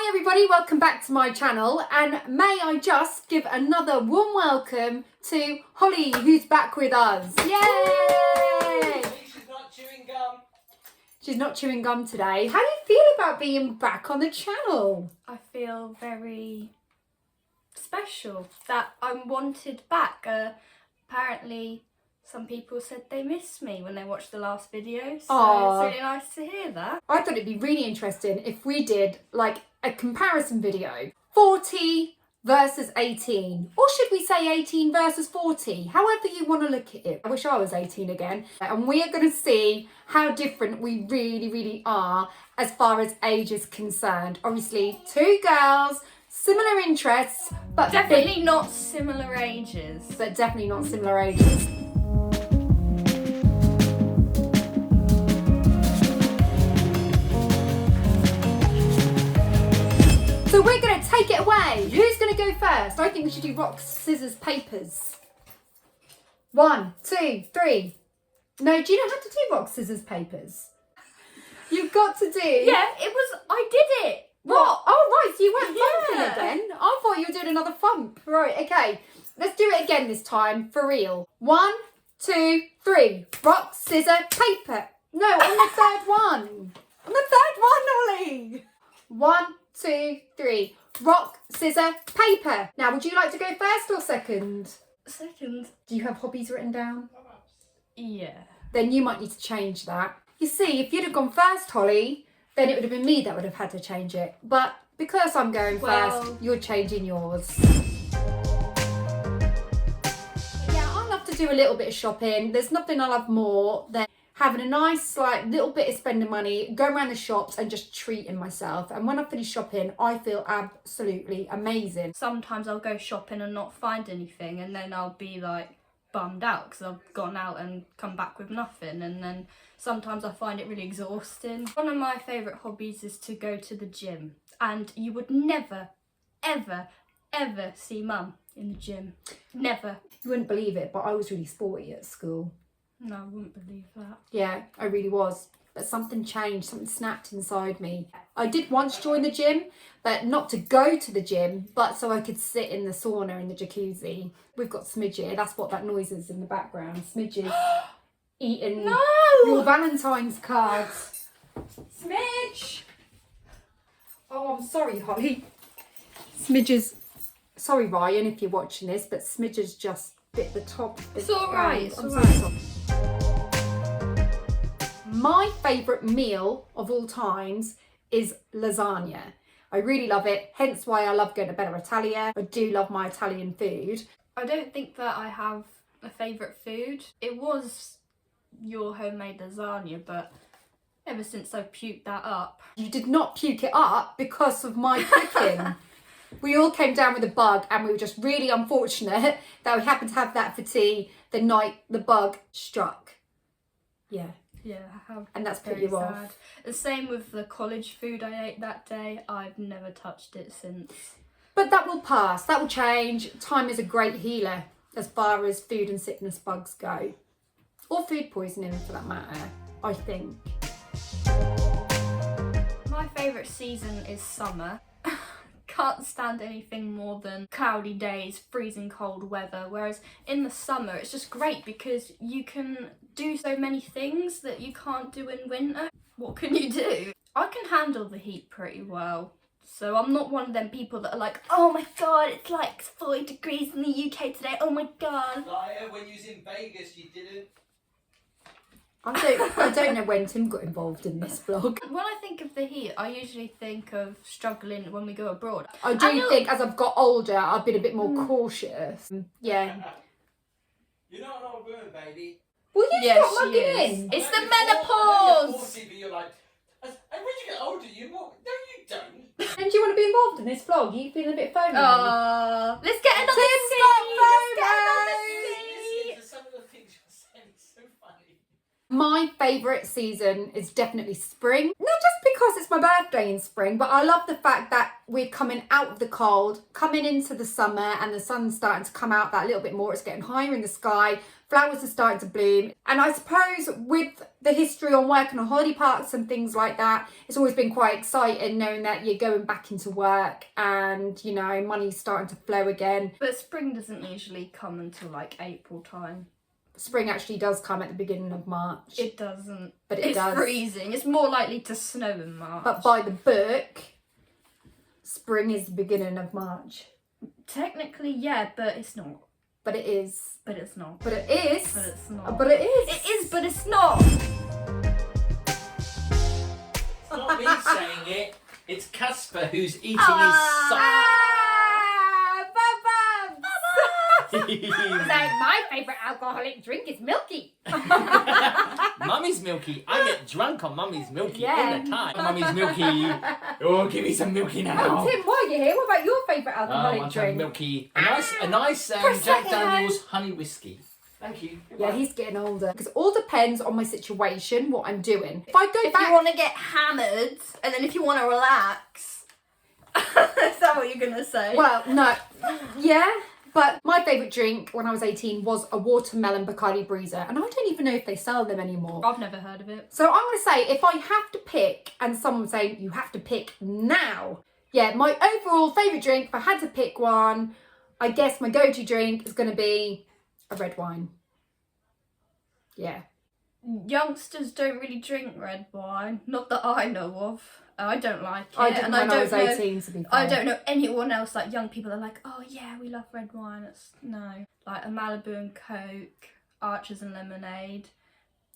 Hi everybody, welcome back to my channel, and may I just give another warm welcome to Holly, who's back with us. Yay! She's not chewing gum. She's not chewing gum today. How do you feel about being back on the channel? I feel very special that I'm wanted back. Apparently some people said they missed me when they watched the last video, so Aww. it's really nice to hear that. I thought it'd be really interesting if we did like a comparison video. 40 versus 18. Or should we say 18 versus 40? However you want to look at it. I wish I was 18 again. And we are going to see how different we really are as far as age is concerned. Obviously, two girls, similar interests, but Definitely not similar ages. But definitely not similar ages. So we're going to take it away. Who's going to go first? I think we should do rock, scissors, papers. 1, 2, 3. No, do you know how to do rock, scissors, papers? You've got to do... Yeah, I did it. What? Oh, right, so you weren't Yeah. thumping again. I thought you were doing another thump. Right, okay. Let's do it again this time, for real. 1, 2, 3. Rock, scissors, paper. No, on the third one. On the third one, Ollie. 1, 2, 3. Rock, scissors, paper. Now, would you like to go first or second? Second. Do you have hobbies written down? Yeah. Then you might need to change that. You see, if you'd have gone first, Holly, then it would have been me that would have had to change it. But because I'm going first, you're changing yours. Yeah, I love to do a little bit of shopping. There's nothing I love more than having a nice little bit of spending money, go around the shops and just treating myself. And when I finish shopping, I feel absolutely amazing. Sometimes I'll go shopping and not find anything, and then I'll be like bummed out because I've gone out and come back with nothing, and then sometimes I find it really exhausting. One of my favourite hobbies is to go to the gym, and you would never, ever see Mum in the gym. Never. You wouldn't believe it, but I was really sporty at school. No, I wouldn't believe that. Yeah, I really was. But something changed, something snapped inside me. I did once join the gym, but not to go to the gym, but so I could sit in the sauna in the jacuzzi. We've got Smidge here, that's what that noise is in the background. Smidge is eating your Valentine's cards. Smidge! Oh, I'm sorry, Holly. Smidge is... Sorry, Ryan, if you're watching this, but Smidge has just bit the top. It's alright, it's I'm so alright. sorry. My favourite meal of all times is lasagna. I really love it, hence why I love going to Bella Italia. I do love my Italian food. I don't think that I have a favourite food. It was your homemade lasagna, but ever since I puked that up. You did not puke it up because of my cooking. We all came down with a bug and we were just really unfortunate that we happened to have that for tea the night the bug struck. Yeah. Yeah, I have. And that's put Very you off. sad. The same with the college food I ate that day. I've never touched it since. But that will pass, that will change. Time is a great healer as far as food and sickness bugs go. Or food poisoning for that matter, I think. My favourite season is summer. Can't stand anything more than cloudy days, freezing cold weather, whereas in the summer it's just great because you can do so many things that you can't do in winter. What can you do? I can handle the heat pretty well, so I'm not one of them people that are like, oh my god, it's like 40 degrees in the UK today, oh my god. Liar, when you was in Vegas, you didn't. I don't know when Tim got involved in this vlog. When I think of the heat, I usually think of struggling when we go abroad. I do think as I've got older, I've been a bit more cautious. Yeah. You're not an old woman, baby. Will you Yes, stop she mugging is. in? It's the You're menopause! 40, but you're like, and when you get older, you more. No, you don't. And do you want to be involved in this vlog? You feeling a bit phony? Let's get another Tim's seat! got Let's get FOMO! another seat! Listen to some of the things you're saying. It's so funny. My favourite season is definitely spring. Not just because it's my birthday in spring, but I love the fact that we're coming out of the cold, coming into the summer, and the sun's starting to come out that little bit more. It's getting higher in the sky. flowers are starting to bloom. And I suppose with the history on working on holiday parks and things like that, it's always been quite exciting knowing that you're going back into work and, you know, money's starting to flow again. But spring doesn't usually come until like April time. Spring actually does come at the beginning of March. It doesn't. But it does. It's freezing. It's more likely to snow in March. But by the book, spring is the beginning of March. Technically, yeah, but it's not. But it is. But it's not. But it is. But it's not. But it is. It is, but it's not. It's not me saying it. It's Casper who's eating his sock. So my favourite alcoholic drink is Milky. Mummy's milky. I get drunk on Mummy's milky Yeah. all the time. Mummy's milky. Oh, give me some milky now. Oh, Tim, while you're here, what about your favourite I alcoholic want some drink? milky. A nice Jack Prosecco. Daniel's honey whiskey. Thank you. Yeah, he's getting older. Because it all depends on my situation, what I'm doing. If I go If back... you want to get hammered, and then if you want to relax. Is that what you're going to say? Well, no. Yeah. But my favourite drink when I was 18 was a watermelon Bacardi Breezer. And I don't even know if they sell them anymore. I've never heard of it. So I'm going to say, if I have to pick, and someone say you have to pick now. Yeah, my overall favourite drink, if I had to pick one, I guess my go-to drink is going to be a red wine. Yeah. Youngsters don't really drink red wine. Not that I know of. I don't like it. I didn't and when I was don't know- 18, to be fair. I don't know anyone else, like young people are like, oh yeah, we love red wine. It's no. Like a Malibu and Coke, Archers and lemonade,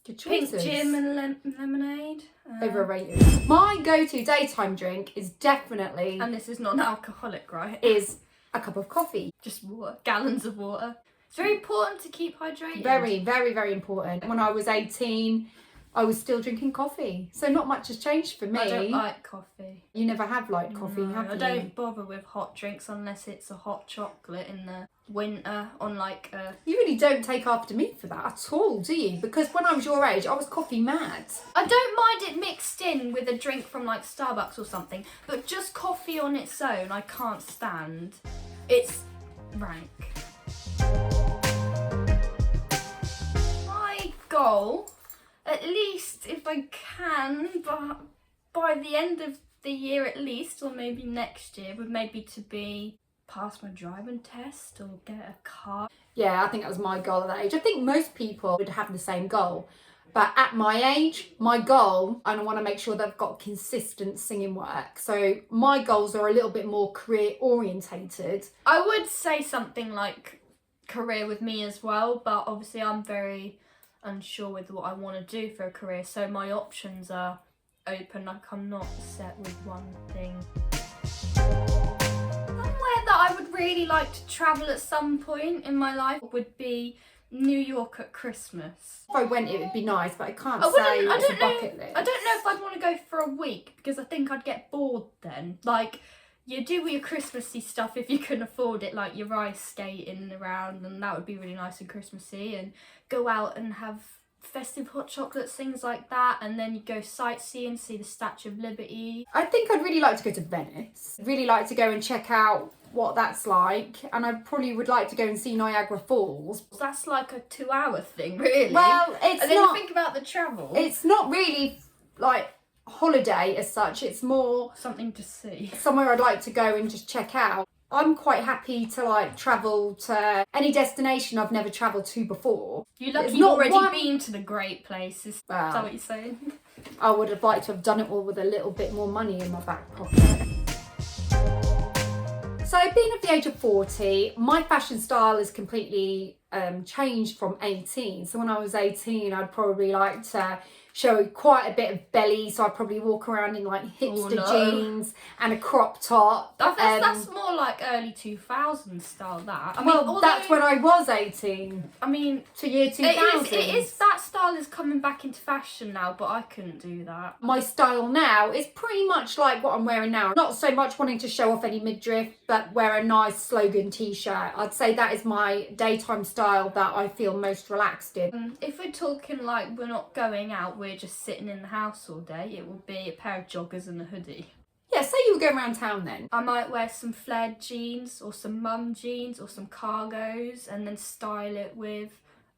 Good Pink choices. Jim and lemonade. Overrated. My go-to daytime drink is definitely And this is non-alcoholic, right? is a cup of coffee. Just water, gallons of water. It's very important to keep hydrated. Very, very, very important. When I was 18, I was still drinking coffee. So not much has changed for me. I don't like coffee. You never have liked coffee, No, have you? I don't bother with hot drinks unless it's a hot chocolate in the winter on like a... You really don't take after me for that at all, do you? Because when I was your age, I was coffee mad. I don't mind it mixed in with a drink from like Starbucks or something, but just coffee on its own I can't stand. It's rank. My goal, at least if I can, but by the end of the year at least, or maybe next year, would maybe to be pass my driving test or get a car. Yeah, I think that was my goal at that age. I think most people would have the same goal. But at my age, my goal, and I want to make sure that I've got consistent singing work. So my goals are a little bit more career orientated. I would say something like career with me as well, but obviously I'm very unsure with what I want to do for a career, so my options are open. Like I'm not set with one thing. Somewhere that I would really like to travel at some point in my life would be New York at Christmas. If I went, it would be nice, but I can't I say wouldn't- I it's a don't know- bucket list. I don't know if I'd want to go for a week because I think I'd get bored then. Like, you do all your Christmassy stuff if you can afford it, like your ice skating around, and that would be really nice and Christmassy, and go out and have festive hot chocolates, things like that, and then you go sightseeing, see the Statue of Liberty. I think I'd really like to go to Venice. Really like to go and check out what that's like, and I probably would like to go and see Niagara Falls. That's like a 2-hour thing, really. Well, it's and then not. you think about the travel. It's not really like holiday as such. It's more something to see. somewhere I'd like to go and just check out. I'm quite happy to like travel to any destination I've never travelled to before. You're lucky There's you've not already one- been to the great places. Is Wow. that what you're saying? I would have liked to have done it all with a little bit more money in my back pocket. So being at the age of 40, my fashion style is completely changed from 18. So when I was 18, I'd probably like to show quite a bit of belly. So I'd probably walk around in like hipster no. jeans and a crop top. That's more like early 2000s style, that. I mean, Well, although, that's when I was 18. I mean, To year 2000. it is, that style is coming back into fashion now, but I couldn't do that. My style now is pretty much like what I'm wearing now. Not so much wanting to show off any midriff, but wear a nice slogan t-shirt. I'd say that is my daytime style that I feel most relaxed in. If we're talking like we're not going out, we're just sitting in the house all day, it would be a pair of joggers and a hoodie. Yeah, say you were going around town then. I might wear some flared jeans or some mum jeans or some cargos and then style it with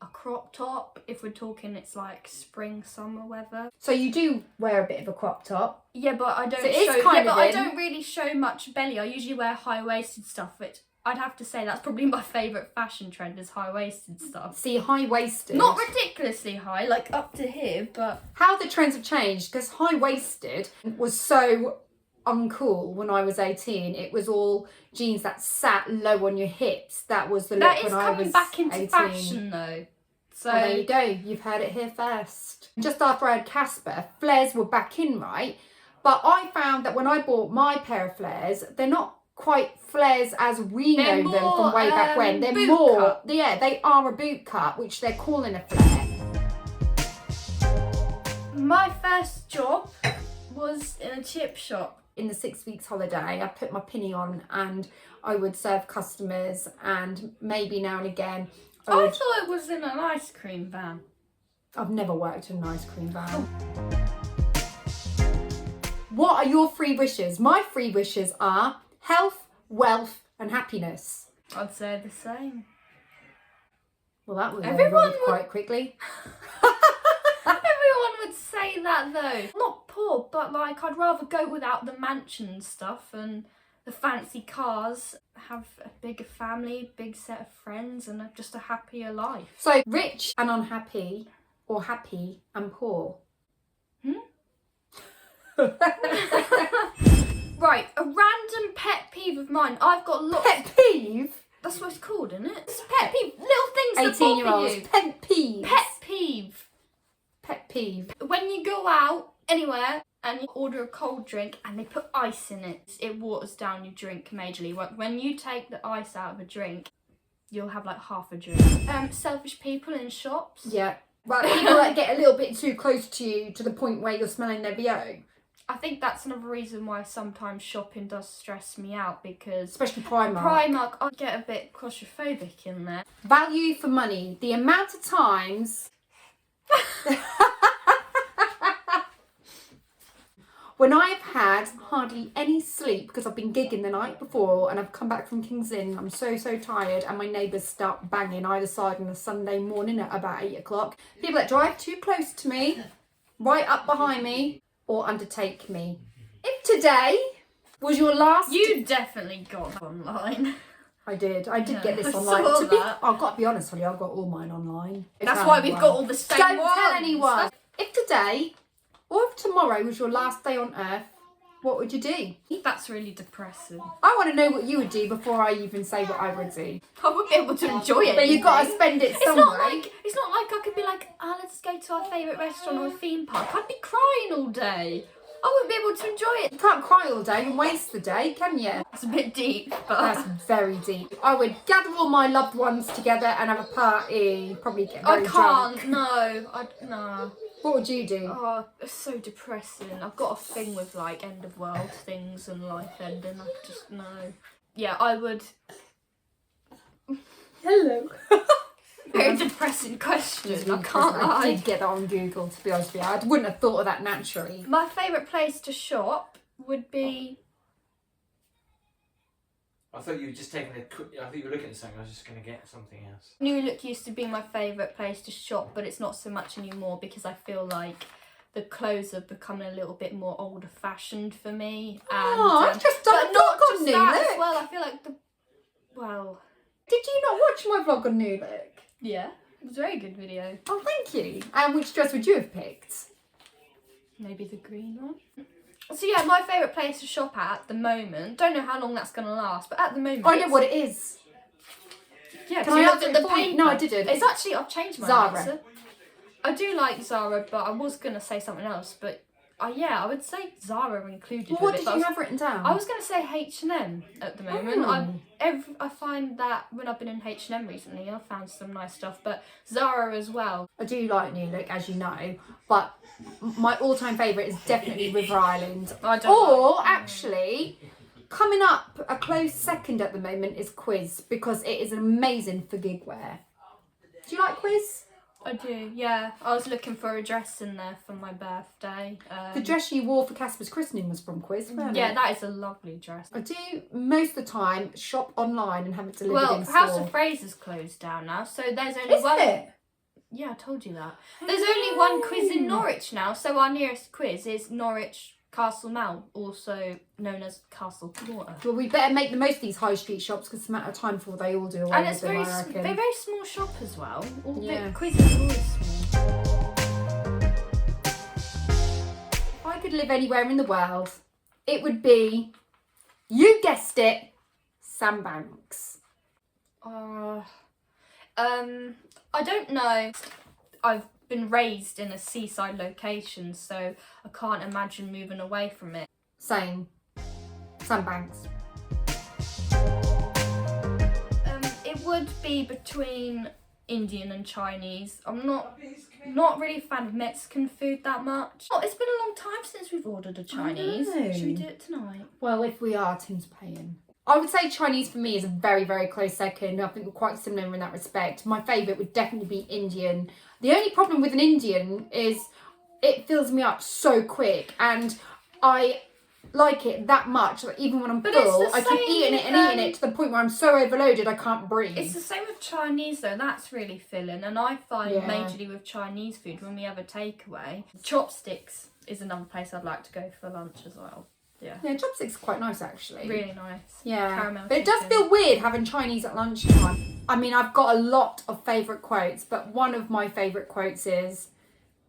a crop top. If we're talking, it's like spring, summer weather. So you do wear a bit of a crop top. Yeah, but I don't So it is show. kind Yeah, of but I in. don't really show much belly. I usually wear high-waisted stuff, which I'd have to say that's probably my favourite fashion trend is high-waisted stuff. See, high-waisted. Not ridiculously high, like up to here, but How the trends have changed, because high-waisted was so uncool when I was 18. It was all jeans that sat low on your hips. That was the look that is when I was coming back into 18. fashion though. So Well, there you go. You've heard it here first. Just after I had Casper, flares were back in, right? But I found that when I bought my pair of flares, they're not quite flares as we They're know them more, from way back when. They're boot more, cut. yeah, they are a boot cut, which they're calling a flare. my first job was in a chip shop. In the 6 weeks holiday, I put my pinny on and I would serve customers, and maybe now and again I thought it was in an ice cream van. I've never worked in an ice cream van. What are your 3 wishes? My 3 wishes are health, wealth and happiness. I'd say the same. Well, that was Everyone over would- quite quickly. Everyone would say that though. Not poor, but like I'd rather go without the mansion stuff and the fancy cars, have a bigger family, big set of friends and just a happier life. So, rich and unhappy, or happy and poor? Right, a random pet peeve of mine. I've got lots. Pet peeve? That's what it's called, isn't it? It's a pet peeve. Little things that 18-year-olds. bother you. Pet peeve. Pet peeve. Pet peeve. When you go out anywhere and you order a cold drink and they put ice in it, it waters down your drink majorly. When you take the ice out of a drink, you'll have like half a drink. Selfish people in shops. Yeah. But people that get a little bit too close to you to the point where you're smelling their VO. I think that's another reason why sometimes shopping does stress me out, because Especially Primark. Primark, I get a bit claustrophobic in there. Value for money. The amount of times when I've had hardly any sleep because I've been gigging the night before and I've come back from King's Lynn, I'm so tired, and my neighbours start banging either side on a Sunday morning at about 8 o'clock. People that drive too close to me, right up behind me, or undertake me. If today was your last... You definitely got online. I did get this I online. saw To be- that. I've got to be honest with you, I've got all mine online. That's why we've got all the same Don't ones. tell anyone. If today, or if tomorrow was your last day on earth, what would you do? That's really depressing. I want to know what you would do before I even say what I would do. I wouldn't be able to enjoy it. But you've got to spend it It's some not way. like I could be like, oh, let's go to our favourite restaurant or a theme park. I'd be crying all day. I wouldn't be able to enjoy it. You can't cry all day and waste the day, can you? It's a bit deep, but That's very deep. I would gather all my loved ones together and have a party. Probably get I very can't. drunk. No. What would you do? Oh, it's so depressing. I've got a thing with like end of world things and life ending. I just no. Yeah, I would. Hello. Very depressing question. I can't I lie. did get that on Google, to be honest with you. I wouldn't have thought of that naturally. My favourite place to shop would be. I thought you were just taking I thought you were looking at something. I was just going to get something else. New Look used to be my favourite place to shop, but it's not so much anymore because I feel like the clothes are becoming a little bit more older fashioned for me. And, Oh, I've just done but a not vlog on just New that Look. as well. I feel like well, Did you not watch my vlog on New Look? yeah, it was a very good video. Oh, thank you. And which dress would you have picked? Maybe the green one. So yeah, my favourite place to shop at the moment. Don't know how long that's gonna last, but at the moment. I know what it is. Yeah, Can can I you look answer at it the for you? paper? No, I didn't. It's actually I've changed my Zara. answer. I do like Zara, but I was gonna say something else. But yeah, I would say Zara included. Well, what with it, did but I you was- have written down? I was going to say H&M at the moment. Oh. I find that when I've been in H&M recently, I've found some nice stuff, but Zara as well. I do like New Look, as you know, but my all-time favourite is definitely River Island. I don't Or, like- actually, coming up a close second at the moment is Quiz, because it is amazing for gig wear. Do you like Quiz? I do, yeah. I was looking for a dress in there for my birthday. The dress you wore for Casper's christening was from Quiz, wasn't Yeah, it? that is a lovely dress. I do, most of the time, shop online and have it delivered Well, in store. House of Fraser's closed down now, so there's only Is one. it? Yeah, I told you that. There's only one quiz in Norwich now, so our nearest quiz is Norwich Castle Mall, also known as Castle Water. Well, we better make the most of these high street shops because it's a matter of time before they all do away And with it's them, I they're reckon. very small shop as well. All Yeah. the quizzes are always small. If I could live anywhere in the world, it would be, you guessed it, sandbanks. I don't know. I've been raised in a seaside location, so I can't imagine moving away from it. Same. Sandbanks. It would be between Indian and Chinese. I'm not really a fan of Mexican food that much. Oh, it's been a long time since we've ordered a Chinese. know. Should we do it tonight? Well, if we are, Tim's paying. I would say Chinese for me is a very, very close second. I think we're quite similar in that respect. My favourite would definitely be Indian. The only problem with an Indian is it fills me up so quick, and I like it that much that even when I'm But it's full, the I keep same, eating it and eating it to the point where I'm so overloaded I can't breathe. It's the same with Chinese though, that's really filling, and I find Yeah. majorly with Chinese food when we have a takeaway, Chopsticks is another place I'd like to go for lunch as well. Yeah, chopsticks are quite nice actually. Really nice. Yeah, Caramel but it does chicken. feel weird having Chinese at lunchtime. I mean, I've got a lot of favourite quotes, but one of my favourite quotes is,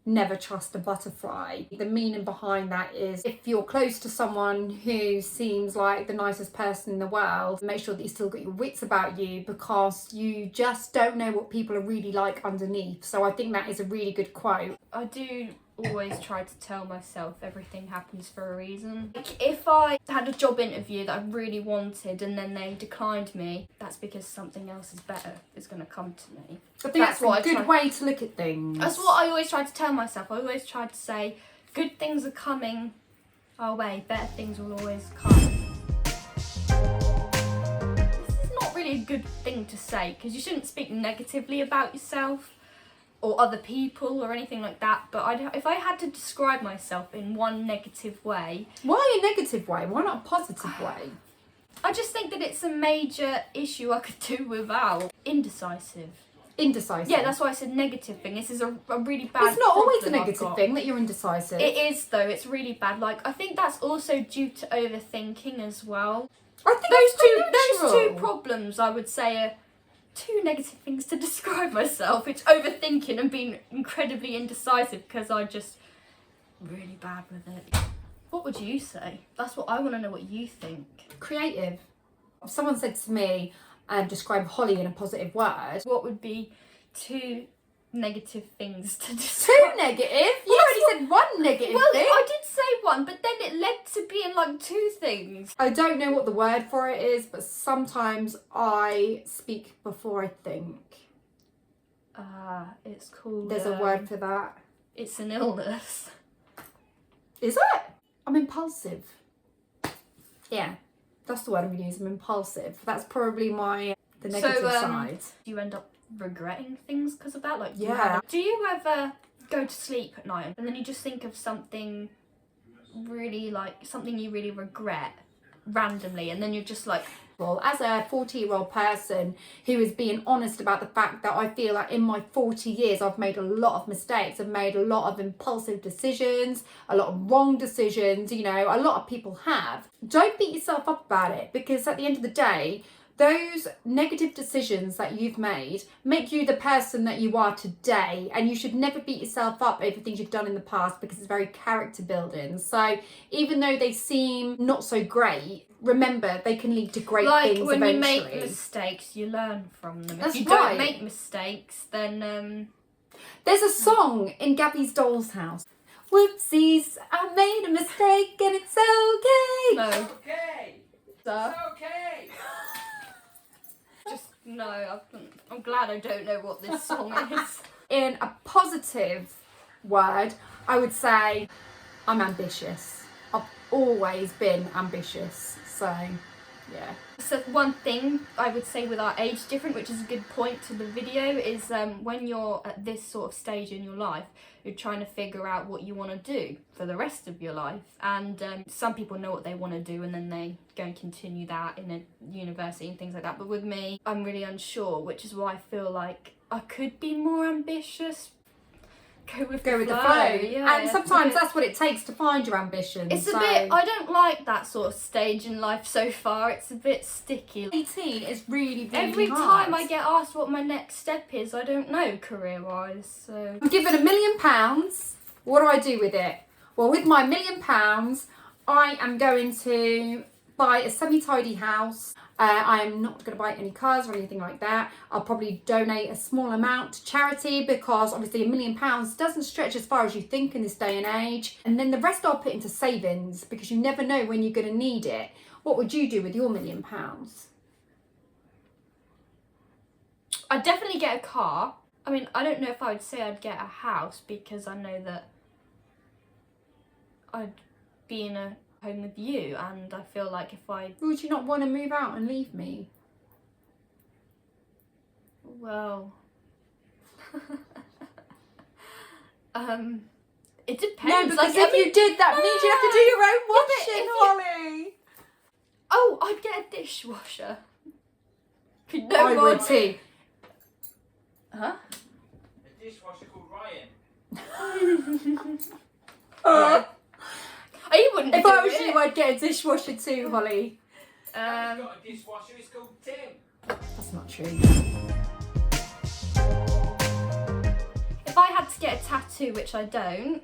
never trust a butterfly. The meaning behind that is, if you're close to someone who seems like the nicest person in the world, make sure that you still got your wits about you, because you just don't know what people are really like underneath. So I think that is a really good quote. I do always try to tell myself everything happens for a reason. Like if I had a job interview that I really wanted and then they declined me, that's because something else is better is going to come to me. I think that's what a good way to look at things. That's what I always try to tell myself. I always try to say, good things are coming our way, better things will always come. This is not really a good thing to say, because you shouldn't speak negatively about yourself or other people or anything like that, but if I had to describe myself in one negative way... Why a negative way? Why not a positive way? I just think that it's a major issue I could do without. Indecisive. Indecisive. Yeah, that's why I said negative thing. This is a really bad It's not always a problem I've negative got. thing that you're indecisive. It is though, it's really bad. Like, I think that's also due to overthinking as well. I think Those two problems, I would say, are two negative things to describe myself. It's overthinking and being incredibly indecisive because I'm just really bad with it. What would you say? That's what I want to know, what you think. Creative. If someone said to me, describe Holly in a positive word. What would be two negative things to Two describe? negative? You already said one negative Well, thing. I did say one, but then it led to being like two things. I don't know what the word for it is, but sometimes I speak before I think. It's called... There's a word for that. It's an illness. Is it? I'm impulsive. Yeah, that's the word I'm going to use. I'm impulsive. That's probably the negative side. Do you end up regretting things because of that? Like, Yeah. Do you ever go to sleep at night and then you just think of something really, like, something you really regret randomly, and then you're just like... Well, as a 40-year-old person who is being honest about the fact that I feel like in my 40 years I've made a lot of mistakes, I've made a lot of impulsive decisions, a lot of wrong decisions, you know, a lot of people have. Don't beat yourself up about it, because at the end of the day, those negative decisions that you've made make you the person that you are today, and you should never beat yourself up over things you've done in the past, because it's very character building. So even though they seem not so great, remember they can lead to great things when eventually. you make mistakes, you learn from them. That's if you right. don't make mistakes, then There's a song in Gabby's Doll's House. Whoopsies, I made a mistake and it's okay. no. Okay. So, Okay. just no. I'm glad I don't know what this song is. In a positive word, I would say I'm ambitious. I've always been ambitious. So, yeah. So one thing I would say with our age difference, which is a good point to the video, is when you're at this sort of stage in your life, you're trying to figure out what you want to do for the rest of your life. And some people know what they want to do and then they go and continue that in a university and things like that. But with me, I'm really unsure, which is why I feel like I could be more ambitious. Go with Go the with the flow. flow. Yeah, And sometimes that's what it takes to find your ambition. It's a so. bit, I don't like that sort of stage in life so far. It's a bit sticky. 18 is really, really Every hard. time I get asked what my next step is, I don't know career-wise, so... I'm given £1 million. What do I do with it? Well, with my £1 million, I am going to buy a semi-tidy house. I am not going to buy any cars or anything like that. I'll probably donate a small amount to charity because obviously £1 million doesn't stretch as far as you think in this day and age. And then the rest I'll put into savings because you never know when you're going to need it. What would you do with your £1 million? I'd definitely get a car. I mean, I don't know if I would say I'd get a house because I know that I'd be in a home with you, and I feel like if I... Would you not want to move out and leave me? Well... it depends. No, because like, if you did, that means you have to do your own washing, if Holly. Oh, I'd get a dishwasher. No I more- would too. Huh? A dishwasher called Ryan. Oh, you wouldn't If do I was it. you, I'd get a dishwasher too, Holly. He's got a dishwasher, it's called Tim. That's not true. If I had to get a tattoo, which I don't,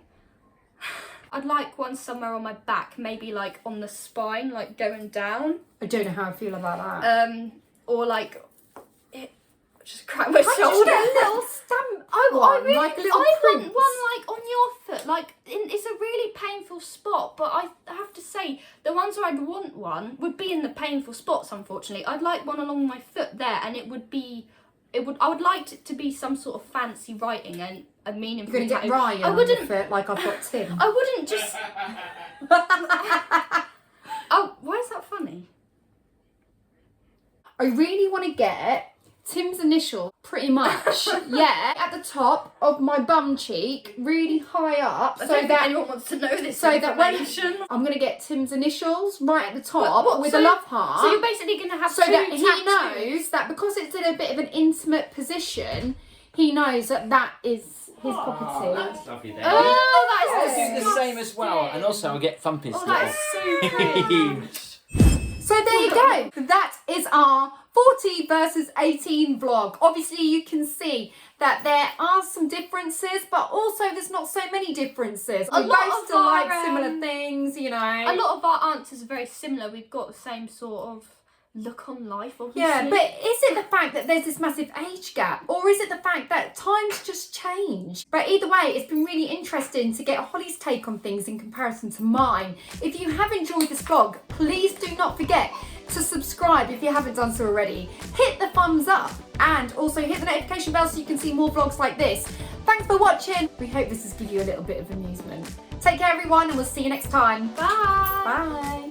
I'd like one somewhere on my back, maybe like on the spine, like going down. I don't know how I feel about that. Or like, it just crack my Can't you shoulder. just get a little stamp? I one, like a little I want print? one like on your foot, like it's a really painful spot. But I have to say, the ones where I'd want one would be in the painful spots. Unfortunately, I'd like one along my foot there, and I would like it to be some sort of fancy writing and a meaningful. You're going to get tattoo. Ryan I on your wouldn't. foot like I've got Tim. I wouldn't just. Oh, why is that funny? I really want to get Tim's initial, pretty much, yeah, at the top of my bum cheek, really high up, I so don't think that anyone wants to know this. so that when information. I'm going to get Tim's initials right at the top What, with so- a love heart. So you're basically going to have so two that he tattoos. knows that because it's in a bit of an intimate position, he knows that that is his Oh, property. that's lovely then. Oh, that I'll is do the disgusting. same as well, and also I'll get Thumpy's Oh, that is so little. So there you go. That is our 40 versus 18 vlog. Obviously you can see that there are some differences, but also there's not so many differences. A We lot both of still our, like similar things, you know. A lot of our answers are very similar. We've got the same sort of look on life, obviously. Yeah, but is it the fact that there's this massive age gap, or is it the fact that times just change? But either way, it's been really interesting to get Holly's take on things in comparison to mine. If you have enjoyed this vlog, please do not forget to subscribe if you haven't done so already. Hit the thumbs up and also hit the notification bell so you can see more vlogs like this. Thanks for watching. We hope this has given you a little bit of amusement. Take care everyone, and we'll see you next time. Bye. Bye.